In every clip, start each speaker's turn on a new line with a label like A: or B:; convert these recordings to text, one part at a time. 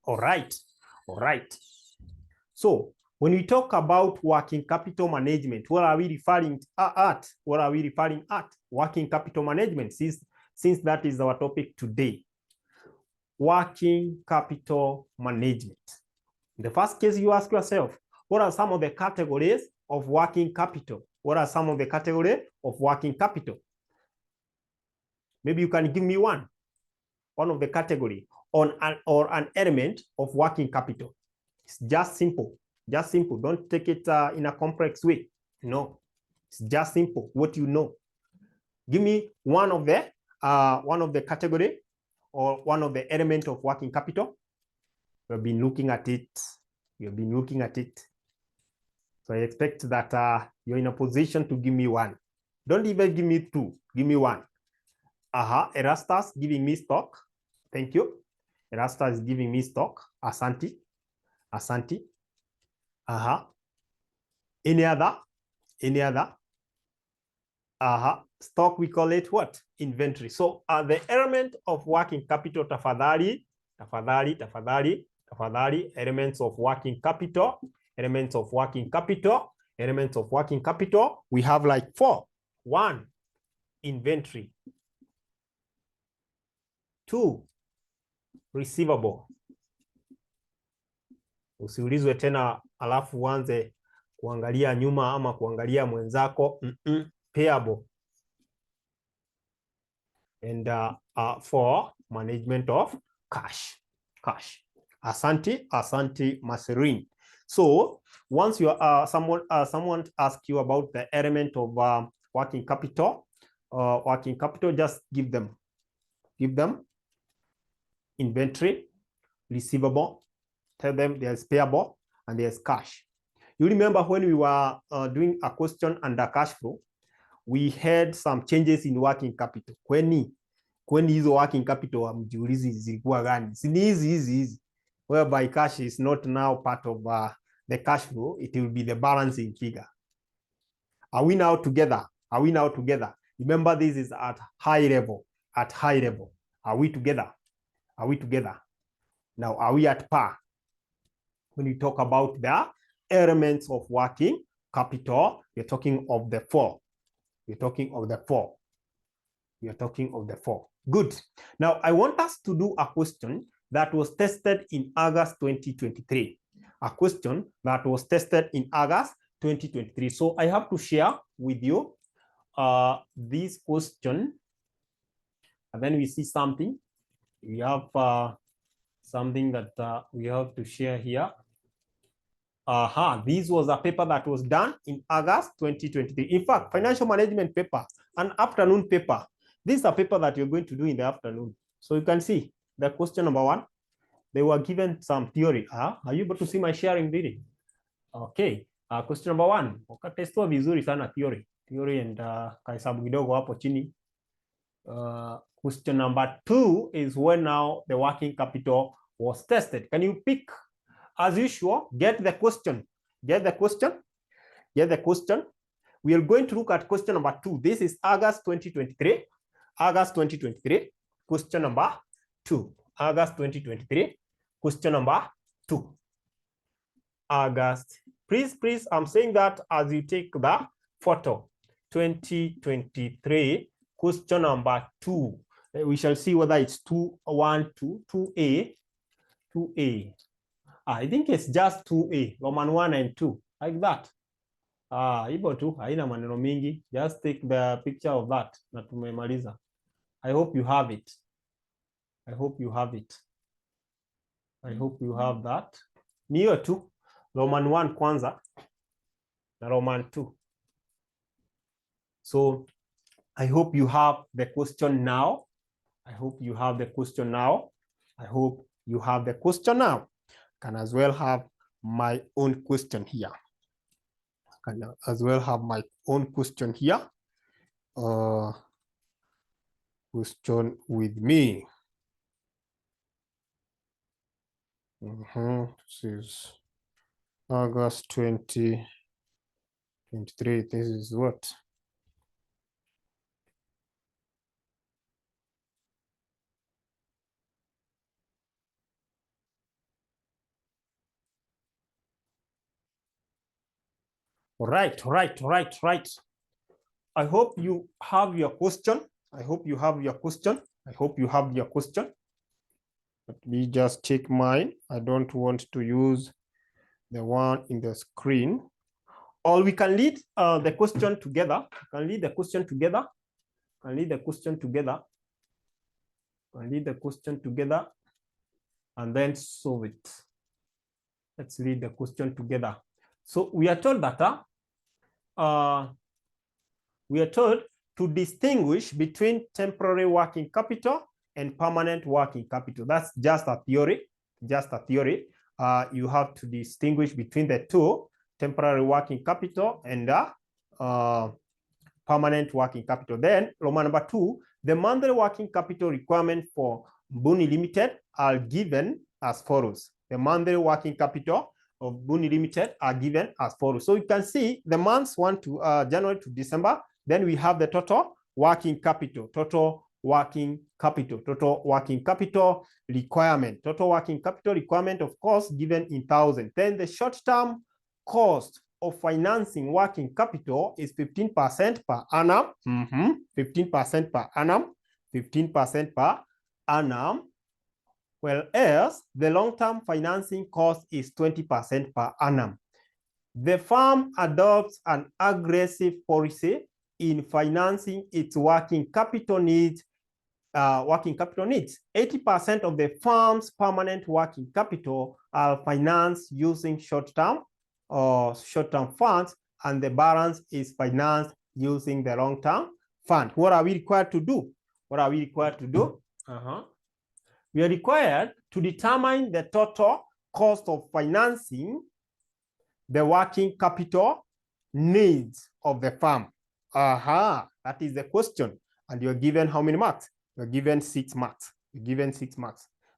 A: All right. All right. So when we talk about working capital management, what are we referring at? What are we referring at? Working capital management, since that is our topic today. Working capital management. In the first case, you ask yourself, what are some of the categories of working capital? What are some of the categories of working capital? Maybe you can give me one of the category or an element of working capital. It's just simple. Just simple. Don't take it in a complex way. No, it's just simple. What you know. Give me one of the category or one of the element of working capital. We've been looking at it. You've been looking at it. So I expect that you're in a position to give me one. Don't even give me two. Give me one. Erastus giving me stock. Thank you. Erastus is giving me stock. Asante. Asante. Any other? Any other? Stock, we call it what? Inventory. So the element of working capital, tafadhali, elements of working capital, elements of working capital, elements of working capital. We have like 4. 1, inventory. 2, receivable. Usiulizwe tena alafu uanze kuangalia nyuma ama kuangalia mwenzako. Payable. And 4, management of cash. Asante Maserin. So once you someone asks you about the element of working capital, just give them inventory, receivable. Tell them there's payable and there's cash. You remember when we were doing a question under cash flow, we had some changes in working capital. Kweni hizo working capital mjiulizi zilikuwa gani? Si hizi whereby cash is not now part of the cash flow, it will be the balancing figure. Are we now together? Remember, this is at high level. Are we together? Now, are we at par? When we talk about the elements of working capital, we're talking of the 4. Good. Now, I want us to do a question that was tested in August 2023. So I have to share with you this question. And then we see something. We have something that we have to share here. This was a paper that was done in August 2023. In fact, financial management paper, an afternoon paper. This is a paper that you're going to do in the afternoon. So you can see the question number 1. They were given some theory. Are you able to see my sharing video? Okay. Question number 1. Wakatestwa vizuri sana theory and kahesabu kidogo hapo chini. Question number 2 is when now the working capital was tested. Can you pick? As usual, get the question. We are going to look at question number 2. This is August 2023. Question number 2. August 2023. Question number 2. August. Please, I'm saying that as you take the photo. 2023. Question number 2. We shall see whether it's 2, 1, 2, 2A. 2A. I think it's just 2A, Roman 1 and 2, like that. Ibo tu, haina maneno mingi. Just take the picture of that. Na tumemaliza. I hope you have it. I hope you have that. Ni hiyo tu. Roman 1 kwanza na Roman 2. So I hope you have the question now. Can as well have my own question here. Question with me. This is August 2023. This is what? Right. I hope you have your question. Let me just check mine. I don't want to use the one in the screen. Or we can lead the question together. And then solve it. Let's read the question together. So we are told that to distinguish between temporary working capital and permanent working capital. That's just a theory. You have to distinguish between the two, temporary working capital and permanent working capital. Then, Roman number 2, the monthly working capital requirement for Mbuni Limited are given as follows. The monthly working capital of Mbuni Limited are given as follows. So you can see the months January to December. Then we have the total working capital requirement. Total working capital requirement, of course, given in thousand. Then the short-term cost of financing working capital is 15% per annum. 15% per annum. Well, else the long-term financing cost is 20% per annum. The firm adopts an aggressive policy in financing its working capital needs. 80% of the firm's permanent working capital are financed using short-term funds, and the balance is financed using the long-term fund. What are we required to do? We are required to determine the total cost of financing the working capital needs of the firm. That is the question. And you're given how many marks? You're given 6 marks.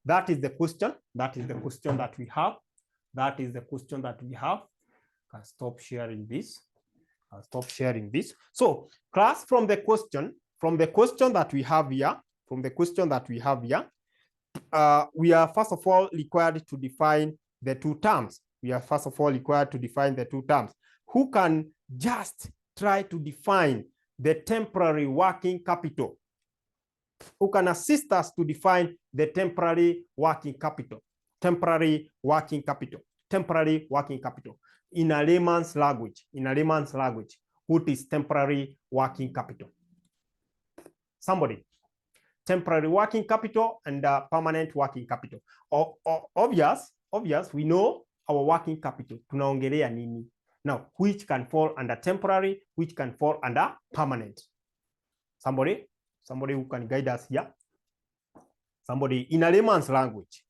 A: That is the question. That is the question that we have. I'll stop sharing this. So, class, from the question that we have here, we are first of all required to define the two terms. Who can just try to define the temporary working capital? Who can assist us to define the temporary working capital? In a layman's language. What is temporary working capital? Somebody. Temporary working capital and permanent working capital. Obvious, we know our working capital. Tunaongelea nini? Now, which can fall under temporary, which can fall under permanent? Somebody who can guide us here. Somebody in a layman's language.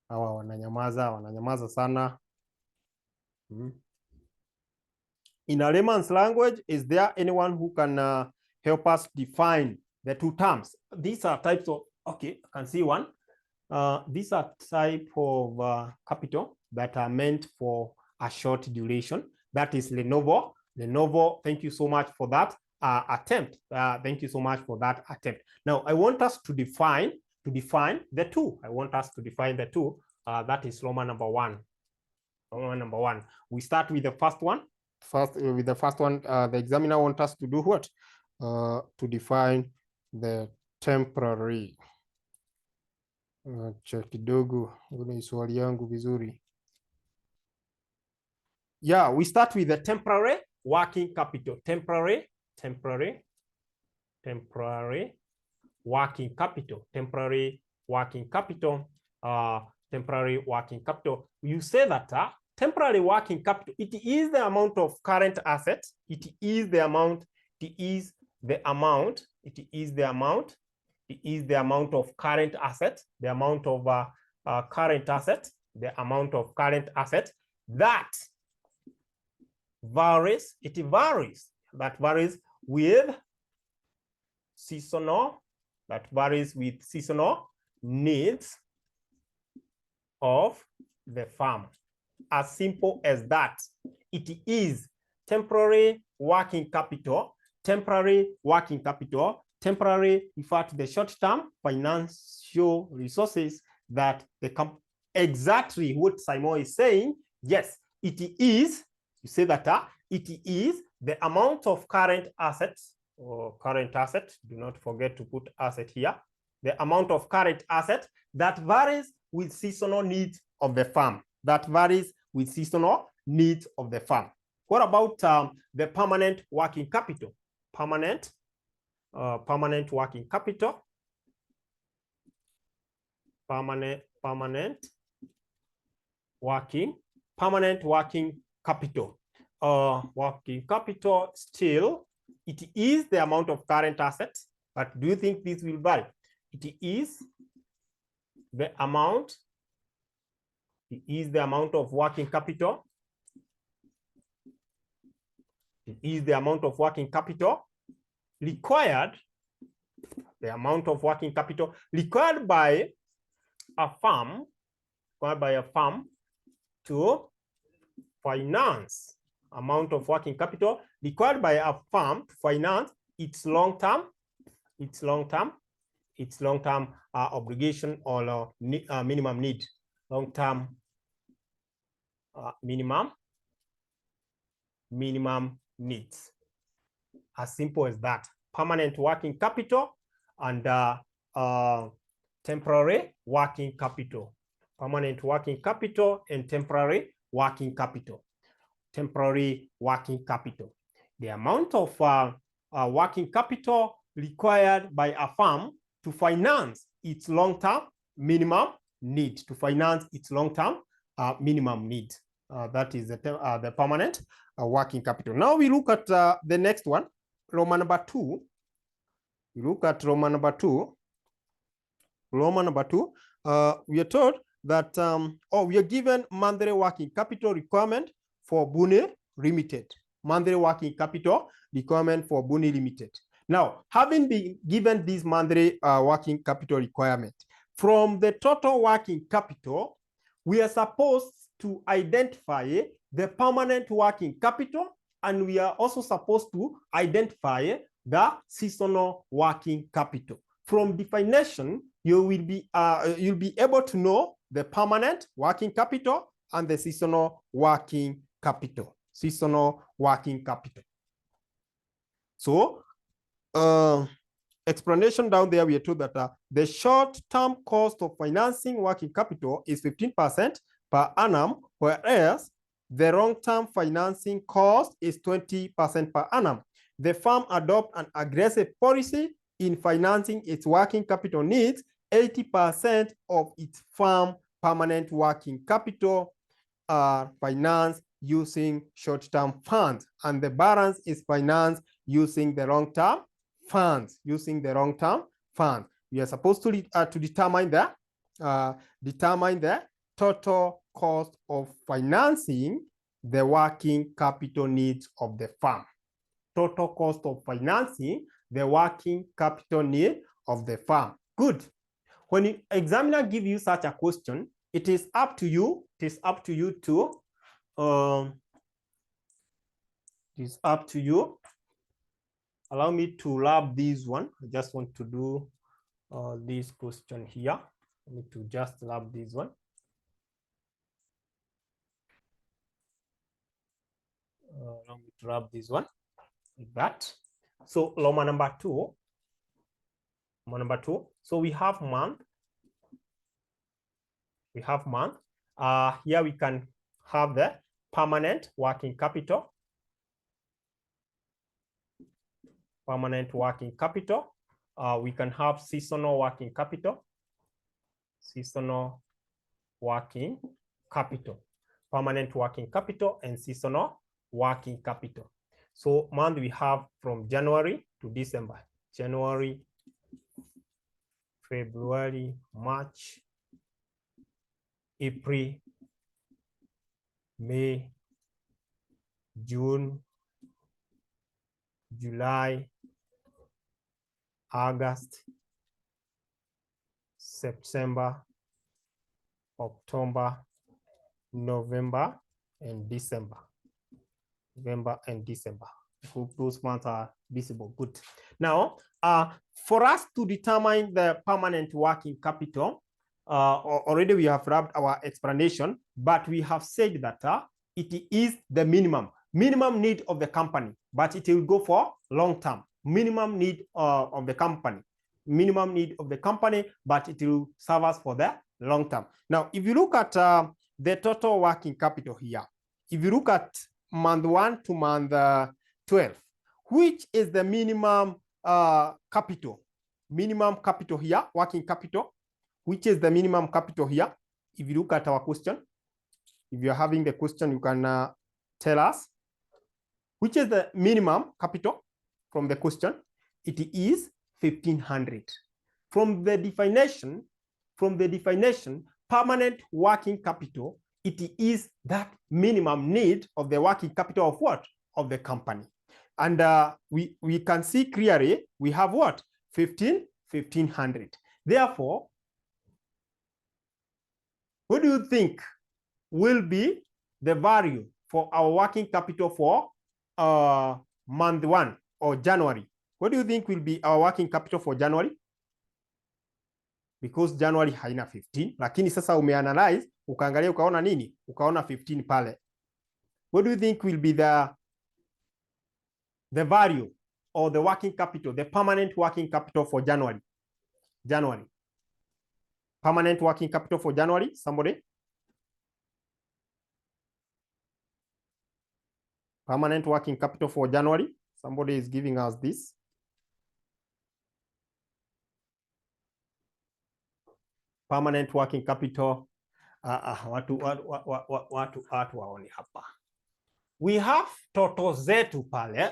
A: Hawa wananyamaza sana. In a layman's language, is there anyone who can help us define the two terms? These are types of, okay, I can see one. These are type of capital that are meant for a short duration. That is Lenovo. Thank you so much for that attempt. Now, I want us to define the two. That is Roman number 1. We start with the first one. The examiner wants us to do what? To define the temporary. Kidogo, swali yangu vizuri. Yeah, we start with the temporary working capital. Temporary working capital. You say that temporary working capital, it is the amount of current assets. It is the amount of current assets, the amount of current assets that varies. That varies with seasonal needs of the firm. As simple as that. It is temporary working capital temporary refer to the short-term financial resources that the company, exactly what Simon is saying. Yes, it is, you say that it is the amount of current assets or current asset, do not forget to put asset here, the amount of current asset that varies with seasonal needs of the farm, that varies with seasonal needs of the farm. What about the permanent working capital? Permanent working capital. Permanent working capital. Working capital still, it is the amount of current assets, but do you think this will vary? It is the amount. It is the amount of working capital. It is the amount of working capital required. The amount of working capital required by a farm, to finance. Amount of working capital required by a farm to finance its long-term obligation or minimum need. Long-term minimum needs. As simple as that. Permanent working capital and temporary working capital. Permanent working capital and temporary working capital. Temporary working capital. The amount of working capital required by a farm to finance its long-term minimum need. To finance its long-term minimum need. That is the permanent working capital. Now we look at the next one, Roman number 2. We look at Roman number 2. Roman number 2. We are told that we are given monthly working capital requirement for Buni Limited. Monthly working capital requirement for Buni Limited. Now, having been given this monthly working capital requirement, from the total working capital, we are supposed to identify the permanent working capital, and we are also supposed to identify the seasonal working capital. From definition, you'll be able to know the permanent working capital and the seasonal working capital. Seasonal working capital. So, explanation down there, we are told that the short-term cost of financing working capital is 15% per annum, whereas the long-term financing cost is 20% per annum. The firm adopts an aggressive policy in financing its working capital needs. 80% of its firm permanent working capital are financed using short-term funds, and the balance is financed using the long-term funds. Using the long-term funds, we are supposed to determine the total cost of financing the working capital needs of the firm. Total cost of financing the working capital need of the firm. Good. When the examiner gives you such a question, it is up to you. It is up to you to. It is up to you. Allow me to lab this one. I just want to do this question here. I need to just lab this one. Allow me to lab this one like that. So Loma number 2. So we have month. We have month. Here we can have the permanent working capital. Permanent working capital. We can have seasonal working capital. Seasonal working capital. Permanent working capital and seasonal working capital. So month we have from January to December. January, February, March, April, May, June, July, August, September, October, November, and December. November and December. Hope those ones are visible. Good. Now, for us to determine the permanent working capital, already we have wrapped our explanation, but we have said that it is the minimum need of the company, but it will go for long term. Minimum need of the company. Minimum need of the company, but it will serve us for the long term. Now, if you look at the total working capital here, if you look at month 1 to month 12, which is the minimum capital? Minimum capital here, working capital, which is the minimum capital here? If you look at our question, if you're having the question, you can tell us, which is the minimum capital from the question? It is 1,500. From the definition, permanent working capital, it is that minimum need of the working capital of what? Of the company. And we can see clearly we have what? 1,500. Therefore, what do you think will be the value for our working capital for month 1 or January? What do you think will be our working capital for January? Because January haina 15, lakini sasa umeanalyze, ukaangalia ukaona nini? Ukaona 15 pale. What do you think will be the value or the working capital, the permanent working capital for January? January. Permanent working capital for January, somebody? Permanent working capital for January. Somebody is giving us this. Permanent working capital. Watu waoni hapa. We have total zetu pale.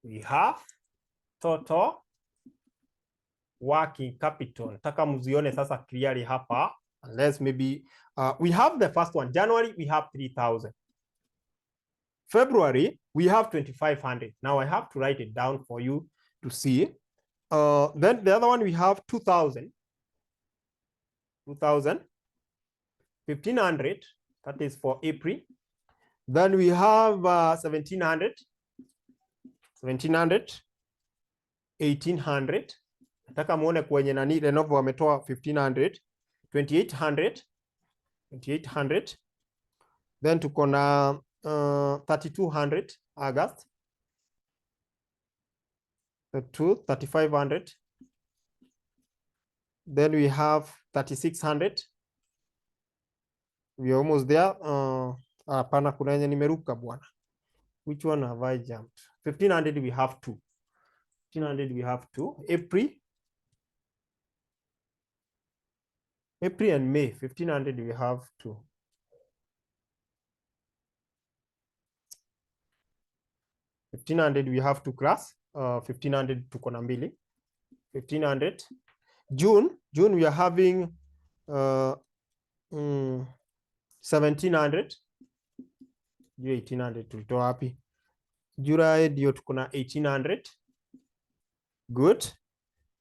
A: We have total working capital. Nataka muzione sasa clearly hapa. Unless maybe we have the first one. January, we have 3,000. February, we have 2,500. Now I have to write it down for you to see. Then the other one, we have 2,000. 2,000. 1,500. That is for April. Then we have 1,700. 1,700. 1,800. Nataka muone kwenye nani Lenovo wametoa 1,500. 2,800. 2,800. Then tuko na 3,200 August. 3,500. Then we have 3,600. We are almost there. Hapana, kuna yenye nimeruka bwana. Which one have I jumped? 1,500 we have 2. 1,500 we have 2. April and May, 1,500 we have 2. 1,500 we have 2 class. 1,500 tuko na mbili. 1,500. June we are having 1,700. 1,800 tulitoa wapi? July ndio tuko na 1,800. Good.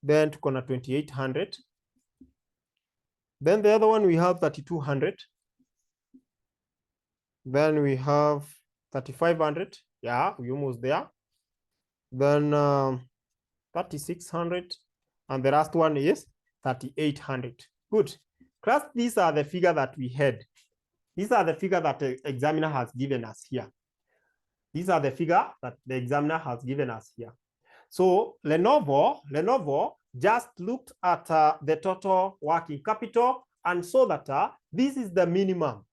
A: Then tuko na 2,800. Then the other one we have 3,200. Then we have 3,500. Yeah, we're almost there. Then 3,600. And the last one is 3,800. Good. Class, these are the figure that we had. These are the figure that the examiner has given us here. These are the figure that the examiner has given us here. So Lenovo just looked at the total working capital and saw that this is the minimum,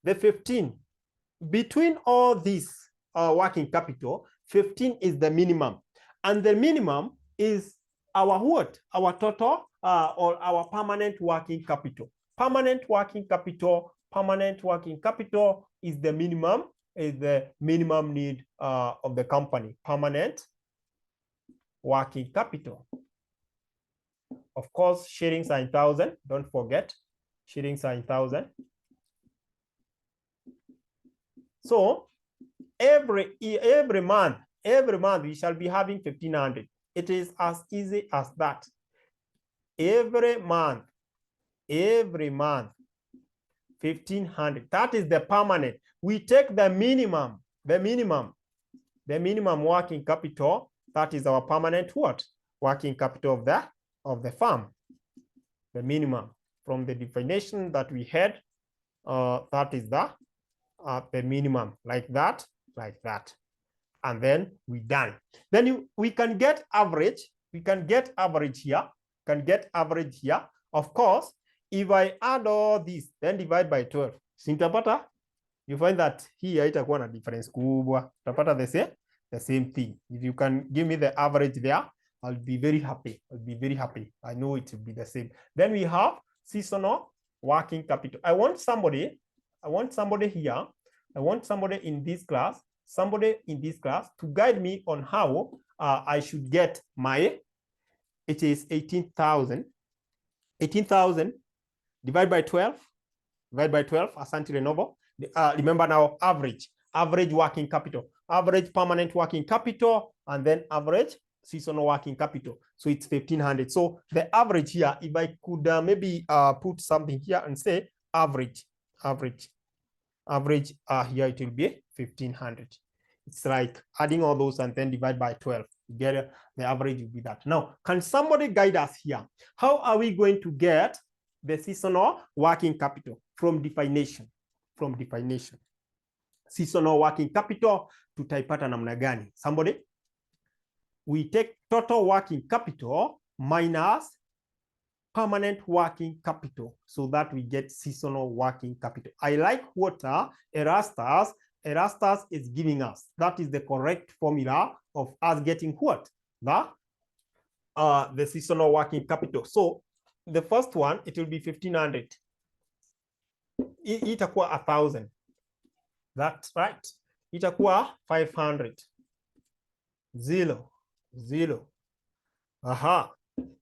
A: the 15. Between all these working capital, 15 is the minimum. And the minimum is our what? Our total or our permanent working capital. Permanent working capital is the minimum, need of the company. Permanent working capital. Of course, shillings are in 1,000. Don't forget, shillings are in 1,000. So every month we shall be having 1,500. It is as easy as that. Every month, 1,500. That is the permanent. We take the minimum the minimum working capital, that is our permanent what? Working capital of the farm. The minimum from the definition that we had, that is the minimum, like that. And then we done. Then we can get average. We can get average here. Of course, if I add all this, then divide by 12. Sintapata, you find that here itakuwa na difference kubwa. Utapata the same thing. If you can give me the average there, I'll be very happy. I know it will be the same. Then we have seasonal working capital. I want somebody here. I want somebody in this class to guide me on how I should get my, it is 18,000 divided by 12, Asante Lenovo. Remember now, average working capital, average permanent working capital, and then average seasonal working capital. So it's 1,500. So the average here, if I could maybe put something here and say average here, it will be 1,500. It's like adding all those and then divide by 12. You get the average will be that. Now, can somebody guide us here? How are we going to get the seasonal working capital from definition? Seasonal working capital tutaipata namna gani? Somebody? We take total working capital minus permanent working capital so that we get seasonal working capital. I like what Erastus is giving us. That is the correct formula of us getting what? The seasonal working capital. So the first one, it will be 1,500. Itakuwa 1,000. That's right. Itakuwa 500. 0. Aha.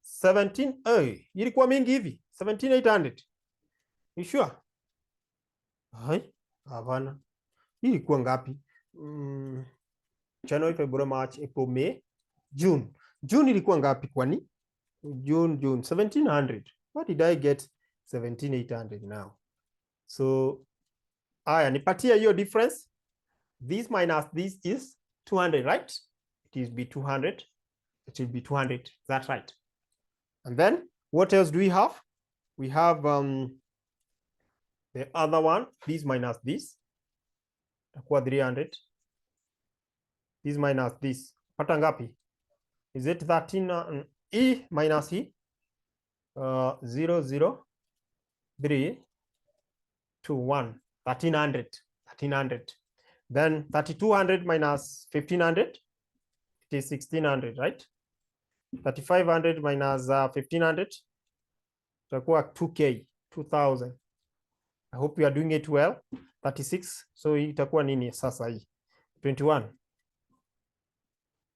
A: 17. Ilikuwa mingi hivi. 17,800. You sure? Hai, havana. Ilikuwa ngapi? January, February, March, April, May, June. June ilikuwa ngapi kwani? June 1,700. What did I get? 17,800 now. So aya, nipatia hiyo difference. This minus this is 200, right? It will be 200. It will be 200. That's right. And then what else do we have? We have the other one. This minus this. Takuwa 300. This minus this. Pata ngapi? Is it 13? E minus E. 0, 0, 3, 2, 1. 1,300. Then 3,200 minus 1,500. It is 1,600, right? 3,500 minus 1,500. Itakuwa 2K, 2,000. I hope you are doing it well. 36. So itakuwa nini sasa hii? 21.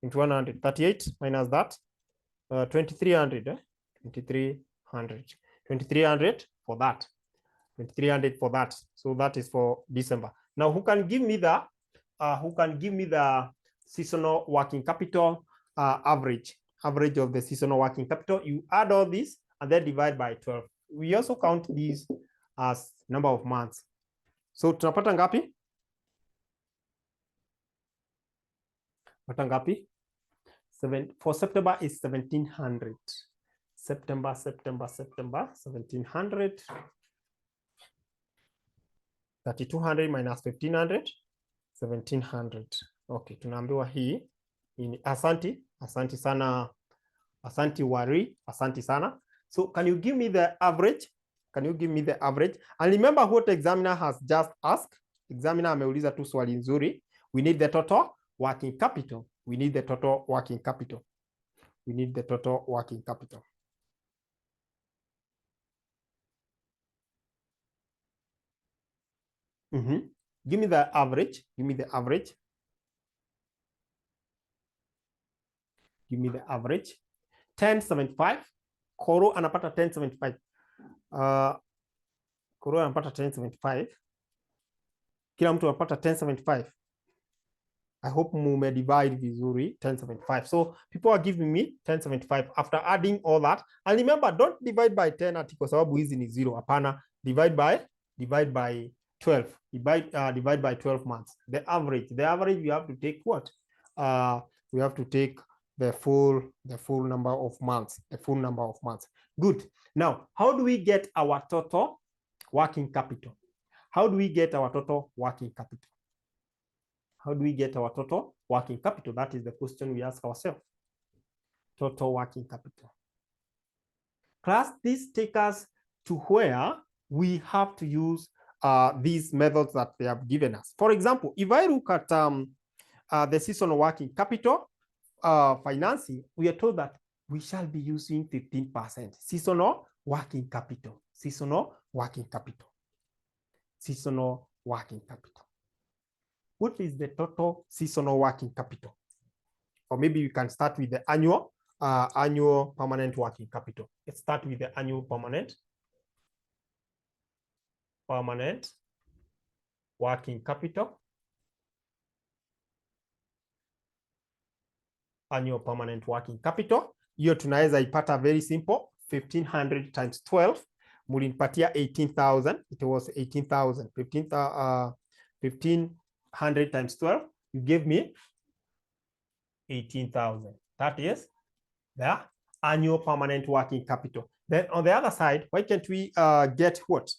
A: 2,100. 38 minus that. 2,300. 2,300. 2,300 for that. 2,300 for that. So that is for December. Now, who can give me the seasonal working capital average of the seasonal working capital? You add all this and then divide by 12. We also count these as number of months. So tunapata ngapi? Pata ngapi? For September is 1,700. September 1,700. 3,200 minus 1,500, 1,700. Okay, tunaambiwa hii ni asanti sana, asanti Wari, asanti sana. So can you give me the average? And remember what examiner has just asked. Examiner ameuliza tu swali nzuri. We need the total working capital. Give me the average. 1075. Koro anapata 1075. Koro anapata 1075. Kila mtu anapata 1075. I hope mume divide vizuri 1075. So people are giving me 1075 after adding all that. And remember, don't divide by 10 ati kwa sababu hizi ni 0. Hapana, divide by 12. Divide by 12 months. The average we have to take what? we have to take the full number of months, Good. Now, how do we get our total working capital? How do we get our total working capital? How do we get our total working capital? That is the question we ask ourselves. Total working capital. Class, this takes us to where we have to use these methods that they have given us. For example, if I look at the seasonal working capital financing, we are told that we shall be using 15% seasonal working capital. Seasonal working capital. Seasonal working capital. What is the total seasonal working capital? Or maybe we can start with the annual permanent working capital. Let's start with the annual permanent working capital. Annual permanent working capital. Hiyo tunaweza ipata very simple. 1500 times 12. Mulinipatia 18,000. It was 18,000. 1500 times 12. You gave me 18,000. That is the annual permanent working capital. Then on the other side, why can't we get what?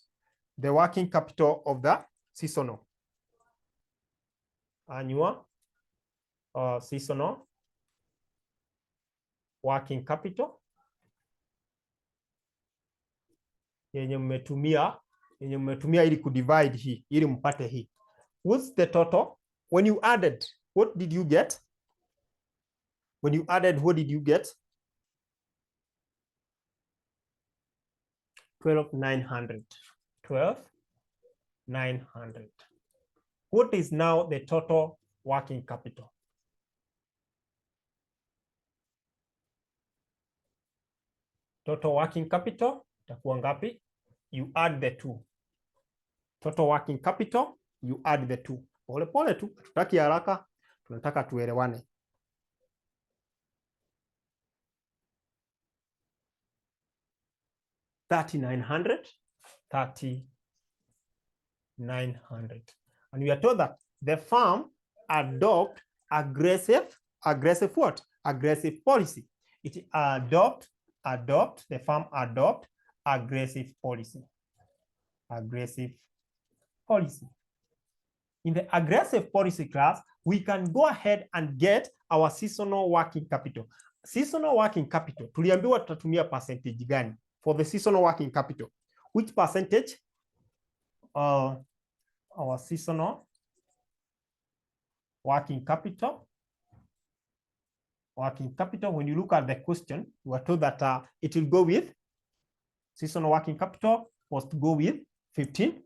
A: The working capital of the seasonal. Annual seasonal working capital. Yenye mmetumia ili kudivide hii, ili mpate hii. What's the total? When you added, what did you get? When you added, what did you get? 12,900. 12,900. What is now the total working capital? Total working capital itakuwa ngapi? You add the two. Total working capital, you add the two. Pole pole tu, tutaki haraka, tunataka tuelewane. $3,900. And we are told that the firm adopt aggressive what? Aggressive policy. It the firm adopt aggressive policy. Aggressive policy. In the aggressive policy class, we can go ahead and get our seasonal working capital. Seasonal working capital, tuliambiwa tutatumia percentage gani for the seasonal working capital? Which percentage? Our seasonal working capital. Working capital, when you look at the question, we are told that it will go with seasonal working capital was to go with 15%.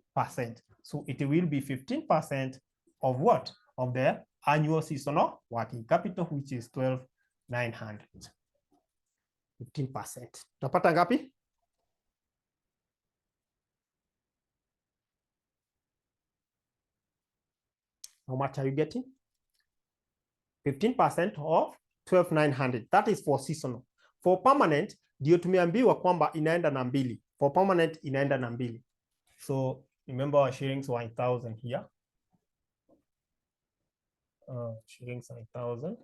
A: So it will be 15% of what? Of the annual seasonal working capital, which is 12,900. 15%. Tapata ngapi? How much are you getting? 15% of 12,900. That is for seasonal. For permanent, ndio tumeambiwa kwamba inaenda na mbili. For permanent, inaenda na mbili. So remember our shillings were 1,000 here. Shillings 1,000.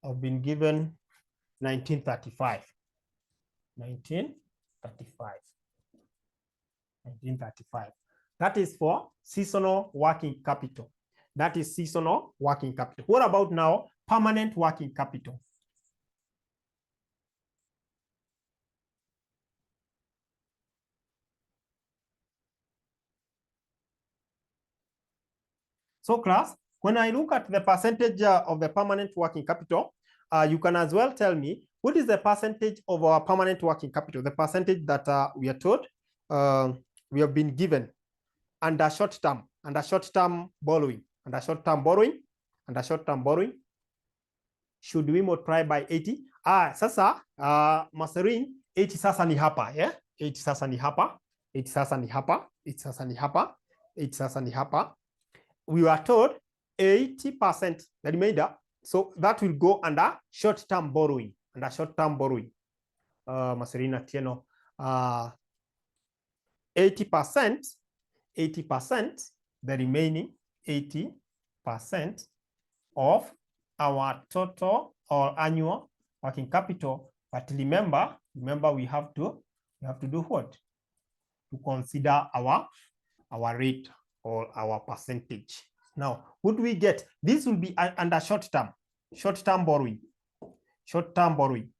A: I've been given 1935. 1935. 1935. That is for seasonal working capital. That is seasonal working capital. What about now permanent working capital? So class, when I look at the percentage of the permanent working capital, you can as well tell me what is the percentage of our permanent working capital, the percentage that we are told we have been given under short-term borrowing, should we multiply by 80? Sasa Maserin 80 sasa ni hapa, yeah? 80 sasa ni hapa, 80 sasa ni hapa, 80 sasa ni hapa, 80 sasa ni hapa. We were told 80% the remainder, so that will go under short-term borrowing. Under short-term borrowing, Maserina Tieno, 80%, the remaining 80% of our total or annual working capital. But remember we have to do what? To consider our rate or our percentage. Now, what do we get? This will be under short-term borrowing. Short-term borrowing.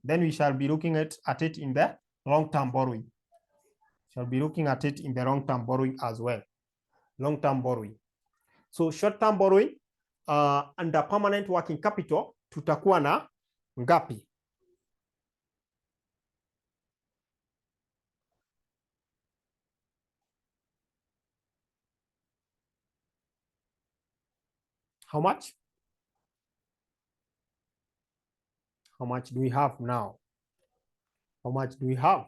A: Then we shall be looking at it in the long-term borrowing. Shall be looking at it in the long-term borrowing as well. Long-term borrowing. So short-term borrowing under permanent working capital tutakuwa na ngapi? How much? How much do we have now? How much do we have?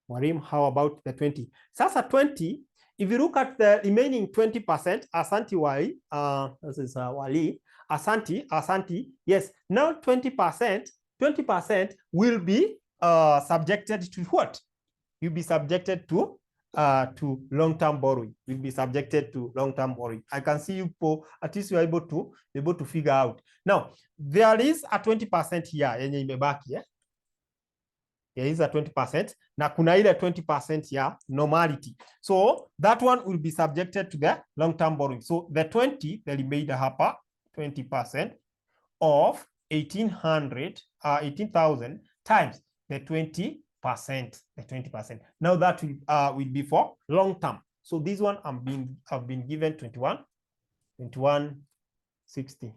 A: Mwalimu, how about the 20? Sasa 20, if you look at the remaining 20%, Asanti Wali, this is Wali, Asanti, yes, now 20% will be subjected to what? You'll be subjected to long-term borrowing. Will be subjected to long-term borrowing. I can see you, at least you're able to figure out. Now, there is a 20% here, yenye imebaki, yeah? There is a 20%. Na kuna ile 20% ya normality. So that one will be subjected to the long-term borrowing. So the 20, the remainder hapa, 20% of 18,000 times the 20%. The 20%. Now that will be for long-term. So this one I've been given 2160.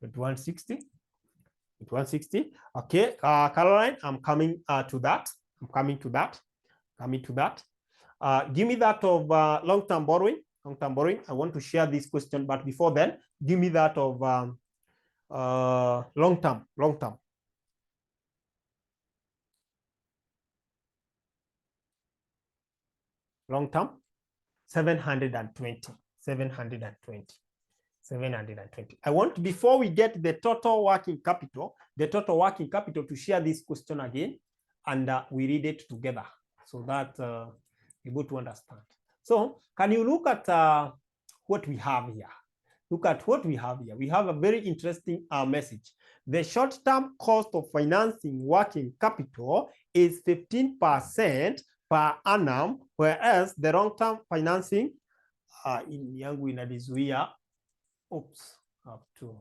A: 2160. Okay, Caroline, I'm coming to that. Give me that of long-term borrowing. I want to share this question, but before then, give me that of long-term. 720. I want, before we get the total working capital to share this question again, and we read it together so that you're able to understand. So can you look at what we have here? We have a very interesting message. The short-term cost of financing working capital is 15% per annum, whereas the long-term financing in yangu inadizuia. Oops, have to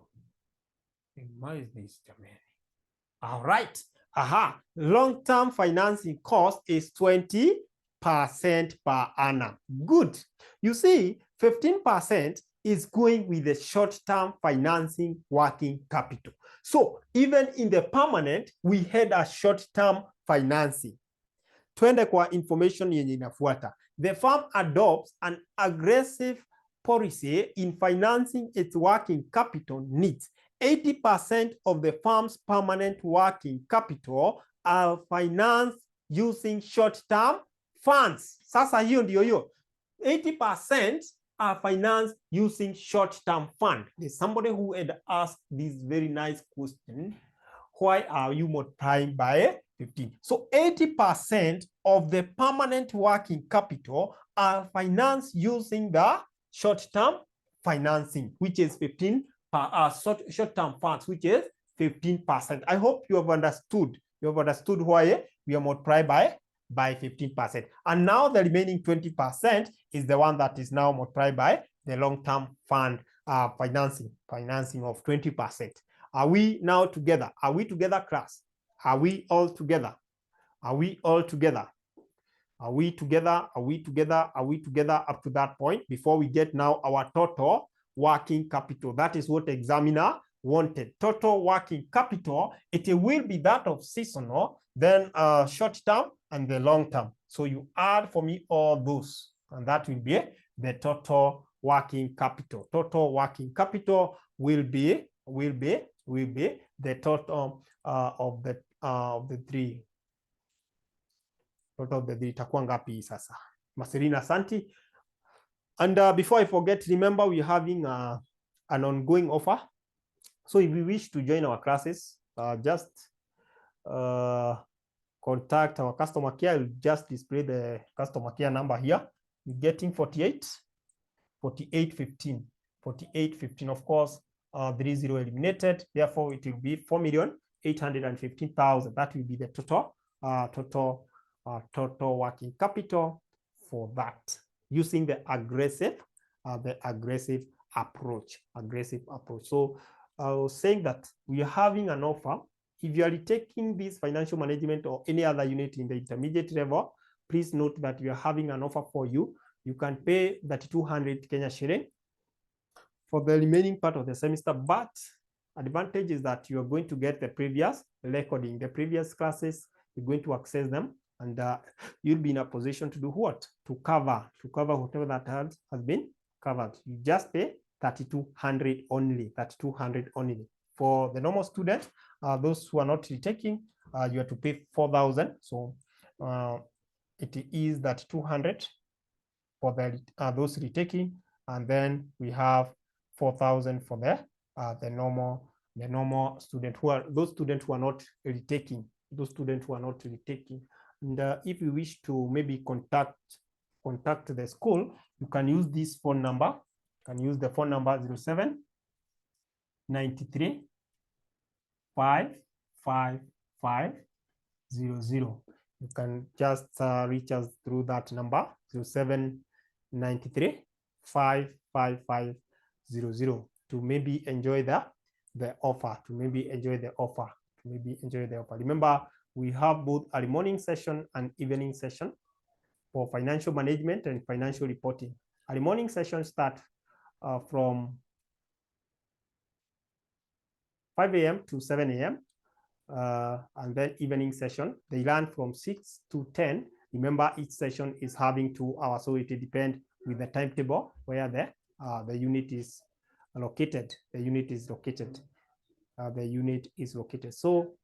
A: minimize this, jamani. All right. Long-term financing cost is 20% per annum. Good. You see, 15% is going with the short-term financing working capital. So even in the permanent, we had a short-term financing. Twende kwa information yenye inafuata. The firm adopts an aggressive policy in financing its working capital needs. 80% of the firm's permanent working capital are financed using short-term funds. Sasa hiyo ndio hiyo. 80% are financed using short-term fund. There's somebody who had asked this very nice question. Why are you multiplying by 15? So 80% of the permanent working capital are financed using the short-term financing, which is 15 short-term funds, which is 15%. I hope you have understood. Why we are multiplied by 15%. And now the remaining 20% is the one that is now multiplied by the long-term fund financing of 20%. Are we now together? Are we together, class? Are we all together? Are we together up to that point before we get now our total working capital? That is what examiner wanted. Total working capital, it will be that of seasonal, then short term and the long term. So you add for me all those, and that will be the total working capital. Total working capital will be the total of the three. Total of the three itakuwa ngapi sasa? Marcelina, asante. And before I forget, remember we're having an ongoing offer. So if you wish to join our classes, just contact our customer care. I'll just display the customer care number here. you're getting 48.15. Of course, 30 eliminated. Therefore, it will be 4,815,000. That will be the total working capital for that, using the aggressive approach. So I was saying that we are having an offer. If you are taking this financial management or any other unit in the intermediate level, please note that we are having an offer for you. You can pay that 200 Kenya shilling for the remaining part of the semester, but advantage is that you are going to get the previous recording, the previous classes. You're going to access them, and you'll be in a position to do what? To cover whatever that has been covered. You just pay 3,200 only. 3,200 only. For the normal student, those who are not retaking, you have to pay 4,000. So it is that 200 for the those retaking, and then we have 4,000 for the normal student, who are those students who are not retaking. And if you wish to maybe contact the school, you can use this phone number. You can use the phone number 07 93 555 00. You can just reach us through that number, 07 93 555 00, to maybe enjoy the offer. Remember, we have both a morning session and evening session for financial management and financial reporting. Our morning session start from 5 a.m. to 7 a.m. And then evening session, they run from 6 to 10. Remember, each session is having 2 hours, so it will depend with the timetable where the unit is located. The unit is located. So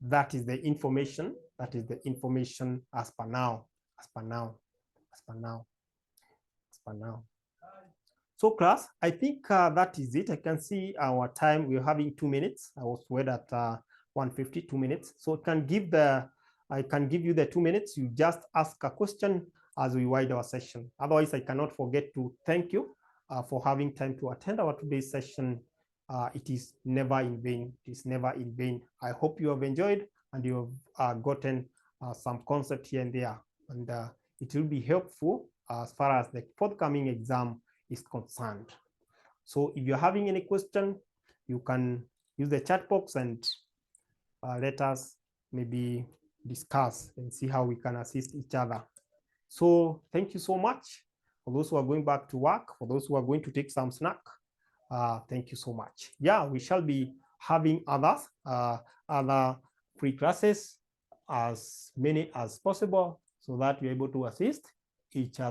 A: that is the information. As per now. So class, I think that is it. I can see our time. We're having 2 minutes. I was read at 150, 2 minutes. So I can give you the 2 minutes. You just ask a question as we wind our session. Otherwise, I cannot forget to thank you for having time to attend our today's session. It is never in vain. I hope you have enjoyed and you have gotten some concept here and there. And it will be helpful as far as the forthcoming exam is concerned. So if you're having any question, you can use the chat box and let us maybe discuss and see how we can assist each other. So thank you so much for those who are going back to work, for those who are going to take some snack. Thank you so much. Yeah, we shall be having other free classes, as many as possible, so that we're able to assist each other.